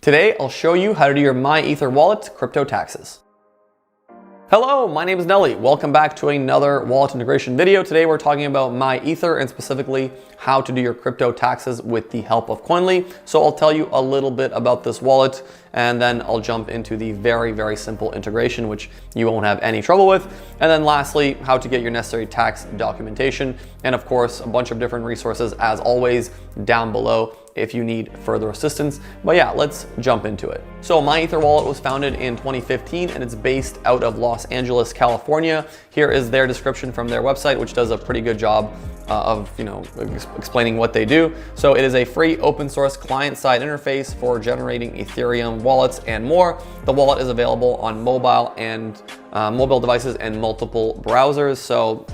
Today, I'll show you how to do your MyEtherWallet crypto taxes. Hello, my name is Nelly. Welcome back to another wallet integration video. Today, we're talking about MyEther and specifically how to do your crypto taxes with the help of Koinly. So I'll tell you a little bit about this wallet and then I'll jump into the very simple integration, which you won't have any trouble with. And then lastly, how to get your necessary tax documentation. And of course, a bunch of different resources as always down below if you need further assistance. But yeah, let's jump into it. So MyEtherWallet was founded in 2015 and it's based out of Los Angeles, California. Here is their description from their website, which does a pretty good job of explaining what they do. So it is a free open source client-side interface for generating Ethereum wallets and more. The wallet is available on mobile and mobile devices and multiple browsers. So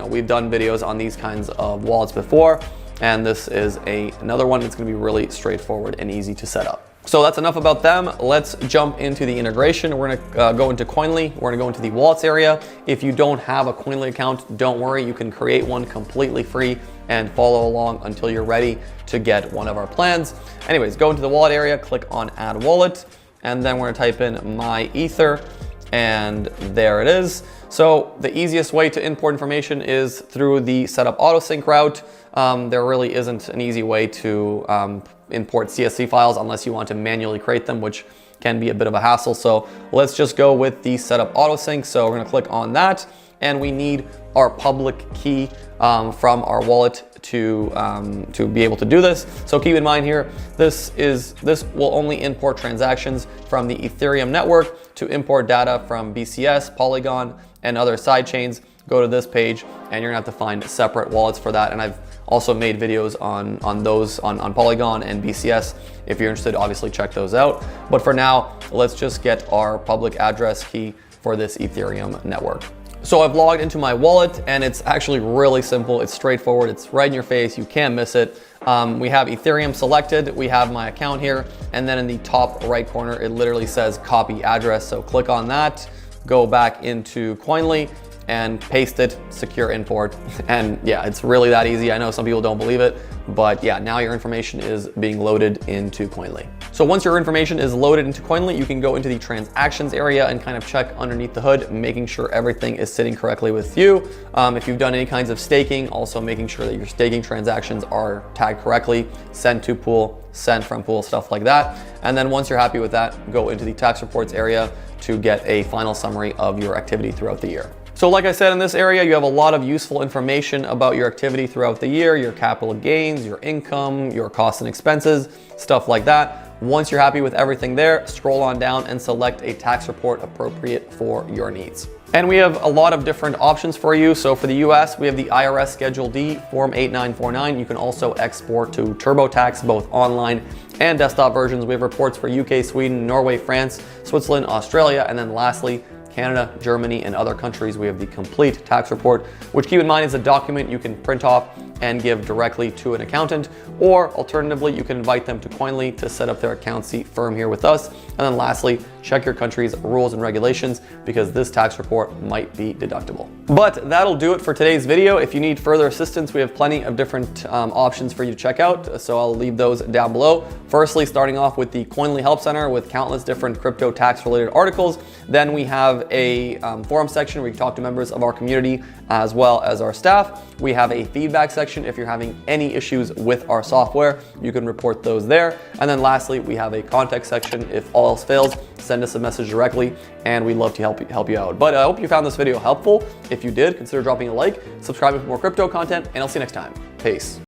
we've done videos on these kinds of wallets before, and this is another one that's going to be really straightforward and easy to set up. So that's enough about them. Let's jump into the integration. We're gonna go into Koinly. We're gonna go into the wallets area. If you don't have a Koinly account, don't worry, you can create one completely free and follow along until you're ready to get one of our plans. Anyways, go into the wallet area, click on add wallet, and then we're gonna type in MyEther, and there it is. So the easiest way to import information is through the setup autosync route. There really isn't an easy way to import CSV files unless you want to manually create them, which can be a bit of a hassle. So let's just go with the setup autosync. So we're gonna click on that, and we need our public key from our wallet to be able to do this. So keep in mind here, this will only import transactions from the Ethereum network. To import data from BCS, Polygon, and other sidechains, go to this page, and you're gonna have to find separate wallets for that. And I've also made videos on those on Polygon and BCS. If you're interested, obviously check those out. But for now, let's just get our public address key for this Ethereum network. So I've logged into my wallet and it's actually really simple. It's straightforward. It's right in your face. You can't miss it. We have Ethereum selected. We have my account here. And then in the top right corner, it literally says copy address. So click on that, go back into Koinly and paste it, secure import. And yeah, it's really that easy. I know some people don't believe it, but yeah, now your information is being loaded into Koinly. So once your information is loaded into Koinly, you can go into the transactions area and kind of check underneath the hood, making sure everything is sitting correctly with you. If you've done any kinds of staking, also making sure that your staking transactions are tagged correctly, send to pool, send from pool, stuff like that. And then once you're happy with that, go into the tax reports area to get a final summary of your activity throughout the year. So like I said, in this area, you have a lot of useful information about your activity throughout the year, your capital gains, your income, your costs and expenses, stuff like that. Once you're happy with everything there, scroll on down and select a tax report appropriate for your needs. And we have a lot of different options for you. So for the US, we have the IRS Schedule D, Form 8949. You can also export to TurboTax, both online and desktop versions. We have reports for UK, Sweden, Norway, France, Switzerland, Australia, and then lastly, Canada, Germany, and other countries. We have the complete tax report, which keep in mind is a document you can print off and give directly to an accountant, or alternatively, you can invite them to Koinly to set up their account firm here with us. And then lastly, check your country's rules and regulations because this tax report might be deductible. But that'll do it for today's video. If you need further assistance, we have plenty of different options for you to check out. So I'll leave those down below. Firstly, starting off with the Koinly Help Center with countless different crypto tax related articles. Then we have a forum section where you can talk to members of our community as well as our staff. We have a feedback section. If you're having any issues with our software, you can report those there. And then lastly, we have a contact section. If all else fails, send us a message directly and we'd love to help you out. But I hope you found this video helpful. If you did, consider dropping a like, subscribing for more crypto content, and I'll see you next time. Peace.